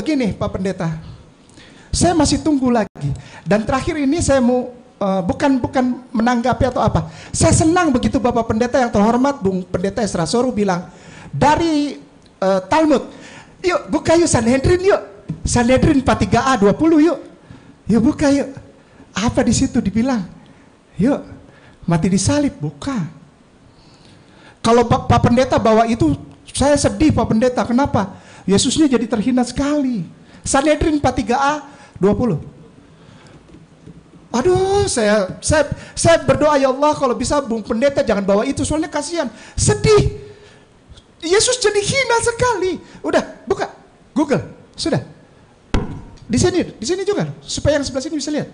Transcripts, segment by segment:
begini Pak Pendeta, saya masih tunggu lagi. Dan terakhir ini saya mau bukan menanggapi atau apa. Saya senang begitu Bapak Pendeta yang terhormat Bung Pendeta Esra Soru bilang dari Talmud, yuk buka yuk Sanhedrin yuk. Sanhedrin 43a 20 yuk. Yuk buka yuk. Apa di situ dibilang? Yuk mati disalib, buka. Kalau Pak Pendeta bawa itu, saya sedih Pak Pendeta. Kenapa? Yesusnya jadi terhina sekali. Sanhedrin 43a 20. Aduh, saya berdoa ya Allah kalau bisa Bung Pendeta jangan bawa itu, soalnya kasihan, sedih. Yesus jadi hina sekali. Udah, buka Google, sudah. Di sini juga, supaya yang sebelah sini bisa lihat.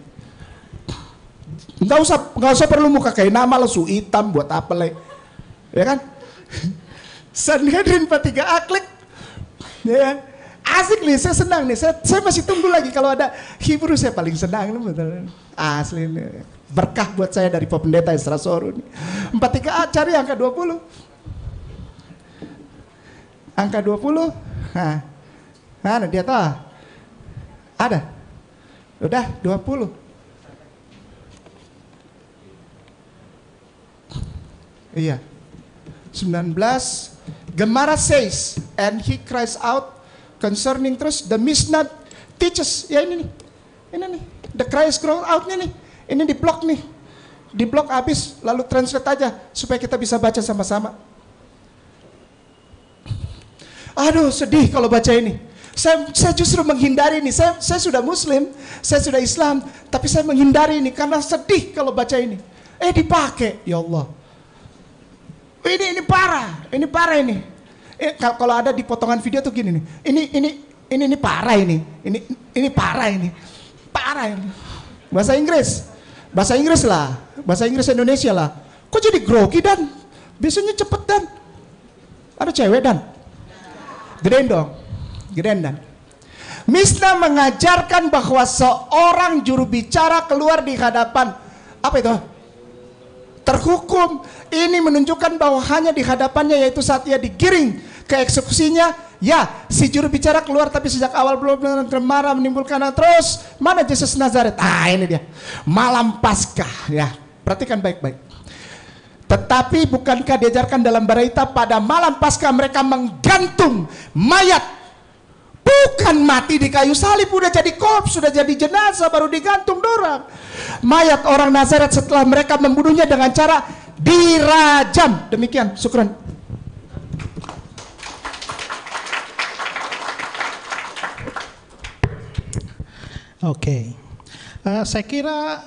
Nggak usah perlu muka kayak nama lesu hitam buat apa le, ya kan? Sanhedrin 43a, klik, ya kan? Asik nih, saya senang nih. Saya masih tunggu lagi kalau ada Hebrew, saya paling senang betul. Asli nih. Berkah buat saya dari Pak Pendeta Esra Soru nih. 43a, cari angka 20. Angka 20. Nah, dia tahu. Ada. Udah 20. Iya. 19. Gemara says, and he cries out concerning, terus the Mishnah teaches, ya ini nih, the cries grow out-nya nih, ini di blok nih, di blok habis, lalu translate aja supaya kita bisa baca sama-sama. Aduh sedih kalau baca ini, saya justru menghindari ini, saya sudah Muslim, saya sudah Islam, tapi saya menghindari ini karena sedih kalau baca ini. Dipakai, ya Allah, ini parah ini. Kalau ada di potongan video tuh gini nih. Ini parah ini. Ini parah ini. Parah ini. Bahasa Inggris lah. Bahasa Inggris Indonesia lah. Kok jadi grogi Dan? Biasanya cepet Dan. Ada cewek Dan? Gedein dong. Gedein Dan. Mishnah mengajarkan bahwa seorang juru bicara keluar di hadapan, apa itu? Terhukum. Ini menunjukkan bahwa hanya di hadapannya, yaitu saat ia digiring ke eksekusinya, ya si juru bicara keluar, tapi sejak awal belum marah menimbulkan terus. Mana Yesus Nazaret? Ini dia malam Paskah, ya perhatikan baik-baik. Tetapi bukankah diajarkan dalam Baraita pada malam Paskah mereka menggantung mayat, bukan mati di kayu salib, udah jadi korps, sudah jadi jenazah baru digantung dorang. Mayat orang Nazaret setelah mereka membunuhnya dengan cara dirajam. Demikian, syukran. Oke. Saya kira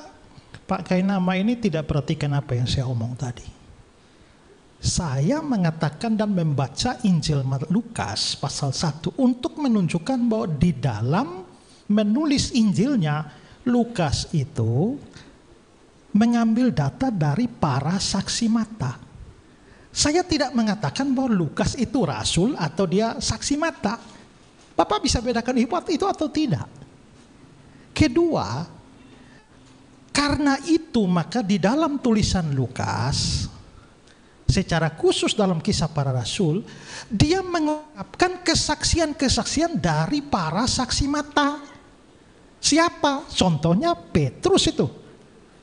Pak Kainama ini tidak perhatikan apa yang saya omong tadi. Saya mengatakan dan membaca Injil Lukas pasal 1 untuk menunjukkan bahwa di dalam menulis Injilnya, Lukas itu mengambil data dari para saksi mata. Saya tidak mengatakan bahwa Lukas itu rasul atau dia saksi mata. Bapak bisa bedakan itu atau tidak? Kedua, karena itu maka di dalam tulisan Lukas, secara khusus dalam Kisah Para Rasul, dia mengungkapkan kesaksian-kesaksian dari para saksi mata. Siapa? Contohnya Petrus itu.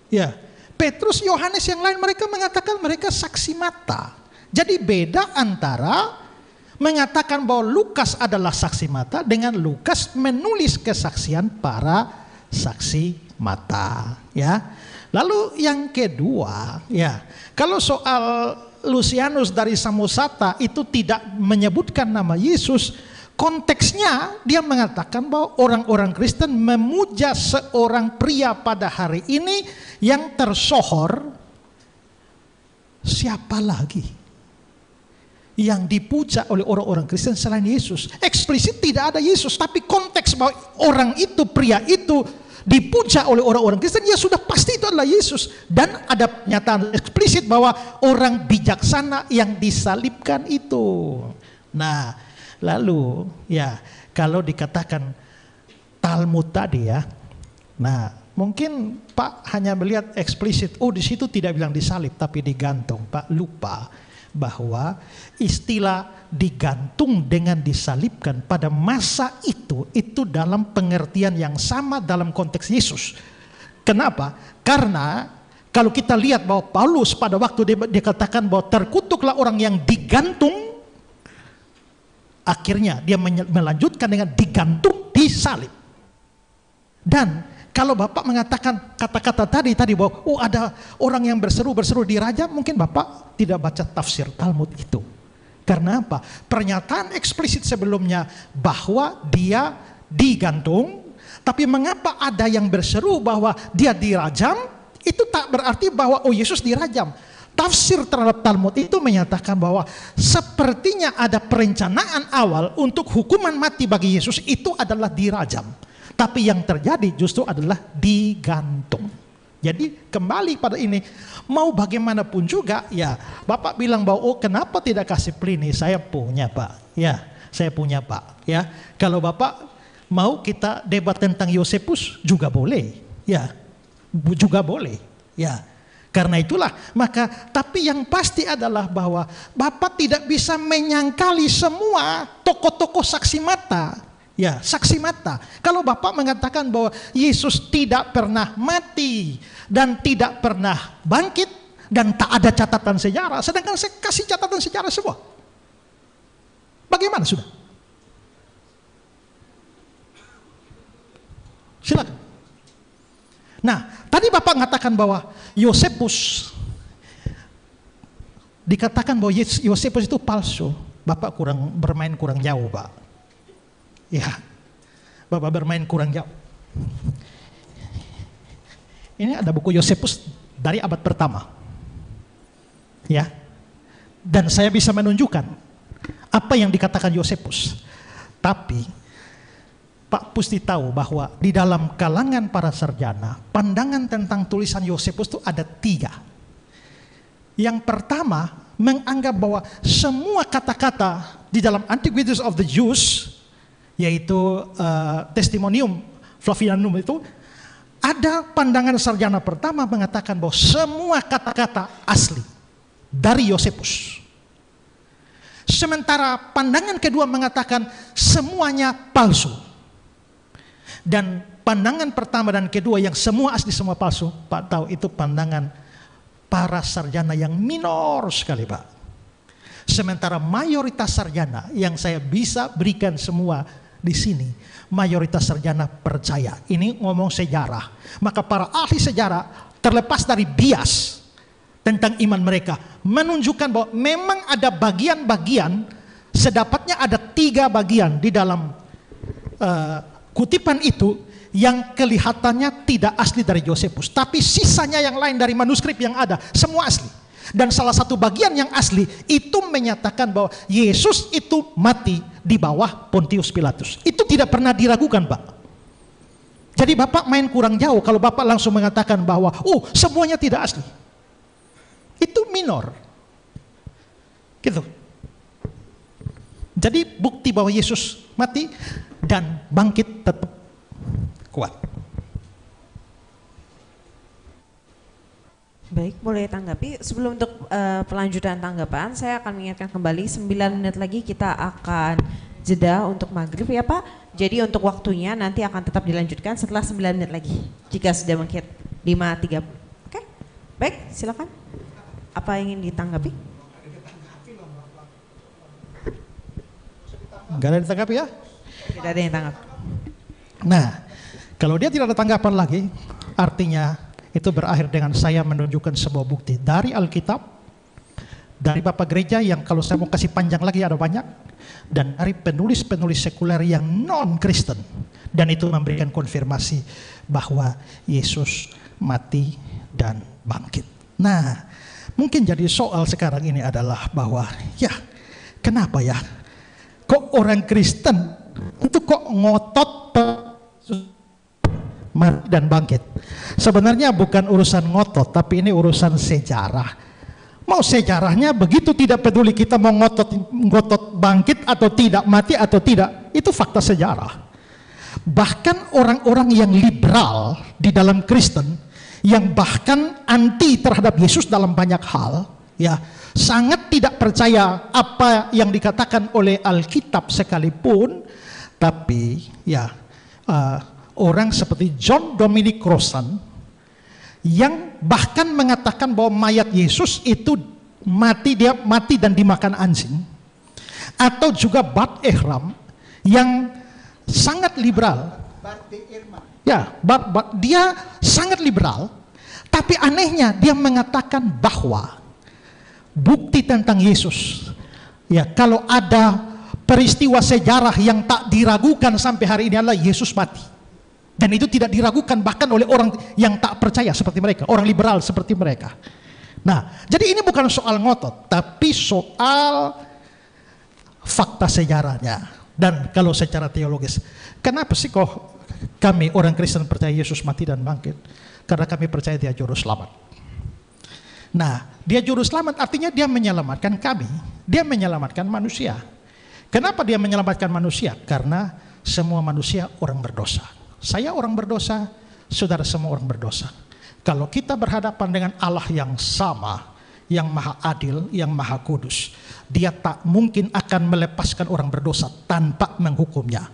Ya, Petrus, Yohanes, yang lain mereka mengatakan mereka saksi mata. Jadi beda antara mengatakan bahwa Lukas adalah saksi mata dengan Lukas menulis kesaksian para saksi mata, ya. Lalu yang kedua, ya, kalau soal Lucianus dari Samosata itu tidak menyebutkan nama Yesus, konteksnya dia mengatakan bahwa orang-orang Kristen memuja seorang pria pada hari ini yang tersohor. Siapa lagi yang dipuja oleh orang-orang Kristen selain Yesus? Eksplisit tidak ada Yesus, tapi konteks bahwa orang itu, pria itu dipuja oleh orang-orang Kristen, ya sudah pasti itu adalah Yesus. Dan ada pernyataan eksplisit bahwa orang bijaksana yang disalibkan itu. Nah, lalu ya kalau dikatakan Talmud tadi ya, nah mungkin Pak hanya melihat eksplisit, oh di situ tidak bilang disalib tapi digantung. Pak lupa bahwa istilah digantung dengan disalibkan pada masa itu dalam pengertian yang sama dalam konteks Yesus. Kenapa? Karena kalau kita lihat bahwa Paulus pada waktu dia katakan bahwa terkutuklah orang yang digantung, akhirnya dia melanjutkan dengan digantung di salib. Dan kalau Bapak mengatakan kata-kata tadi bahwa ada orang yang berseru dirajam, mungkin Bapak tidak baca tafsir Talmud itu. Karena apa? Pernyataan eksplisit sebelumnya bahwa dia digantung, tapi mengapa ada yang berseru bahwa dia dirajam? Itu tak berarti bahwa Yesus dirajam. Tafsir terhadap Talmud itu menyatakan bahwa sepertinya ada perencanaan awal untuk hukuman mati bagi Yesus itu adalah dirajam. Tapi yang terjadi justru adalah digantung. Jadi kembali pada ini, mau bagaimanapun juga ya Bapak bilang bahwa kenapa tidak kasih Pliny? Saya punya Pak. Ya, saya punya Pak. Ya, kalau Bapak mau kita debat tentang Yosefus juga boleh. Ya, juga boleh. Ya. Karena itulah maka tapi yang pasti adalah bahwa Bapak tidak bisa menyangkali semua tokoh-tokoh saksi mata. Ya, saksi mata. Kalau Bapak mengatakan bahwa Yesus tidak pernah mati dan tidak pernah bangkit dan tak ada catatan sejarah, sedangkan saya kasih catatan sejarah semua. Bagaimana sudah? Silakan. Nah, tadi Bapak mengatakan bahwa Yosefus, dikatakan bahwa Yosefus itu palsu. Bapak bermain kurang jauh, Pak. Ya, Bapak bermain kurang jauh. Ini ada buku Yosefus dari abad pertama. Ya, dan saya bisa menunjukkan apa yang dikatakan Yosefus. Tapi Pak Pusti tahu bahwa di dalam kalangan para sarjana, pandangan tentang tulisan Yosefus itu ada 3. Yang pertama, menganggap bahwa semua kata-kata di dalam Antiquities of the Jews, yaitu Testimonium Flavianum itu, ada pandangan sarjana pertama mengatakan bahwa semua kata-kata asli dari Yosefus. Sementara pandangan kedua mengatakan semuanya palsu. Dan pandangan pertama dan kedua yang semua asli semua palsu, Pak tahu itu pandangan para sarjana yang minor sekali, Pak. Sementara mayoritas sarjana yang saya bisa berikan semua di sini, mayoritas sarjana percaya. Ini ngomong sejarah. Maka para ahli sejarah terlepas dari bias tentang iman mereka, menunjukkan bahwa memang ada bagian-bagian, sedapatnya ada 3 bagian di dalam kutipan itu yang kelihatannya tidak asli dari Yosefus, tapi sisanya yang lain dari manuskrip yang ada semua asli. Dan salah satu bagian yang asli itu menyatakan bahwa Yesus itu mati di bawah Pontius Pilatus. Itu tidak pernah diragukan, Pak. Jadi Bapak main kurang jauh kalau Bapak langsung mengatakan bahwa semuanya tidak asli. Itu minor. Gitu. Jadi bukti bahwa Yesus mati dan bangkit tetap kuat. Baik, boleh tanggapi. Sebelum untuk pelanjutan tanggapan, saya akan mengingatkan kembali 9 menit lagi kita akan jeda untuk maghrib ya Pak. Jadi untuk waktunya nanti akan tetap dilanjutkan setelah 9 menit lagi. Jika sudah bangkit 5.30. Oke, baik silakan. Apa yang ingin ditanggapi? Gak ada yang ditanggapi ya? Tidak ada yang tanggap. Nah, kalau dia tidak ada tanggapan lagi, artinya itu berakhir dengan saya menunjukkan sebuah bukti dari Alkitab, dari Bapak Gereja yang kalau saya mau kasih panjang lagi ada banyak, dan dari penulis-penulis sekuler yang non-Kristen. Dan itu memberikan konfirmasi bahwa Yesus mati dan bangkit. Nah, mungkin jadi soal sekarang ini adalah bahwa ya, kenapa ya? Kok orang Kristen itu kok ngotot mati dan bangkit? Sebenarnya bukan urusan ngotot, tapi ini urusan sejarah. Mau sejarahnya begitu tidak peduli kita mau ngotot bangkit atau tidak, mati atau tidak, itu fakta sejarah. Bahkan orang-orang yang liberal di dalam Kristen, yang bahkan anti terhadap Yesus dalam banyak hal, ya, sangat tidak percaya apa yang dikatakan oleh Alkitab sekalipun, tapi ya orang seperti John Dominic Crossan yang bahkan mengatakan bahwa mayat Yesus itu dia mati dan dimakan anjing, atau juga Bart Ehrman yang sangat liberal. Ya, dia sangat liberal, tapi anehnya dia mengatakan bahwa bukti tentang Yesus, ya, kalau ada peristiwa sejarah yang tak diragukan sampai hari ini adalah Yesus mati. Dan itu tidak diragukan bahkan oleh orang yang tak percaya seperti mereka, orang liberal seperti mereka. Nah, jadi ini bukan soal ngotot, tapi soal fakta sejarahnya. Dan kalau secara teologis, kenapa sih kok kami orang Kristen percaya Yesus mati dan bangkit? Karena kami percaya dia juru selamat. Nah, dia juru selamat artinya dia menyelamatkan kami, dia menyelamatkan manusia. Kenapa dia menyelamatkan manusia? Karena semua manusia orang berdosa. Saya orang berdosa, saudara semua orang berdosa. Kalau kita berhadapan dengan Allah yang sama, yang maha adil, yang maha kudus, dia tak mungkin akan melepaskan orang berdosa tanpa menghukumnya.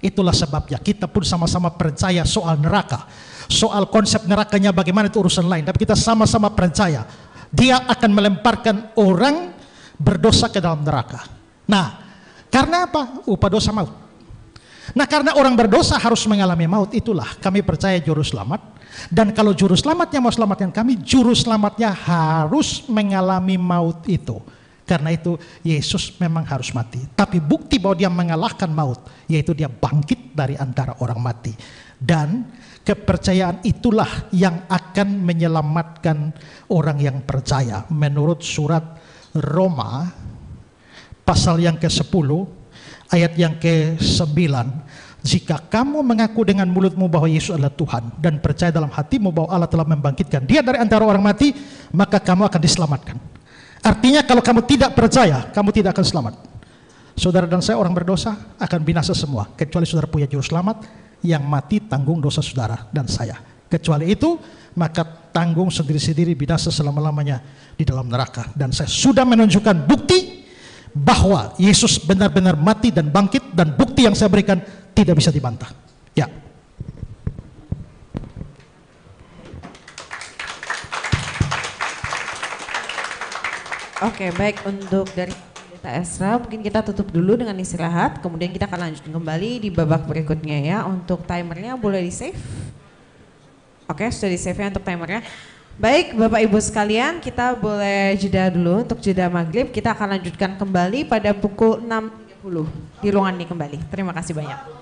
Itulah sebabnya kita pun sama-sama percaya soal neraka. Soal konsep nerakanya bagaimana itu urusan lain, tapi kita sama-sama percaya dia akan melemparkan orang berdosa ke dalam neraka. Nah, karena apa? Upah dosa maut. Nah, karena orang berdosa harus mengalami maut, itulah kami percaya juru selamat. Dan kalau juru selamatnya mau selamatkan kami, juru selamatnya harus mengalami maut itu. Karena itu Yesus memang harus mati. Tapi bukti bahwa dia mengalahkan maut, yaitu dia bangkit dari antara orang mati. Dan kepercayaan itulah yang akan menyelamatkan orang yang percaya. Menurut surat Roma pasal yang ke-10 ayat yang ke-9, jika kamu mengaku dengan mulutmu bahwa Yesus adalah Tuhan dan percaya dalam hatimu bahwa Allah telah membangkitkan dia dari antara orang mati, maka kamu akan diselamatkan. Artinya kalau kamu tidak percaya, kamu tidak akan selamat. Saudara dan saya orang berdosa akan binasa semua, kecuali saudara punya juru selamat yang mati tanggung dosa saudara dan saya. Kecuali itu, maka tanggung sendiri-sendiri binasa selama-lamanya di dalam neraka. Dan saya sudah menunjukkan bukti bahwa Yesus benar-benar mati dan bangkit, dan bukti yang saya berikan tidak bisa dibantah. Ya. Oke, baik, untuk dari Pendeta Ezra mungkin kita tutup dulu dengan istirahat, kemudian kita akan lanjutkan kembali di babak berikutnya ya. Untuk timernya boleh di save. Oke, sudah di save ya untuk timernya. Baik, Bapak Ibu sekalian, kita boleh jeda dulu untuk jeda maghrib. Kita akan lanjutkan kembali pada pukul 6.30 di ruangan ini kembali. Terima kasih banyak.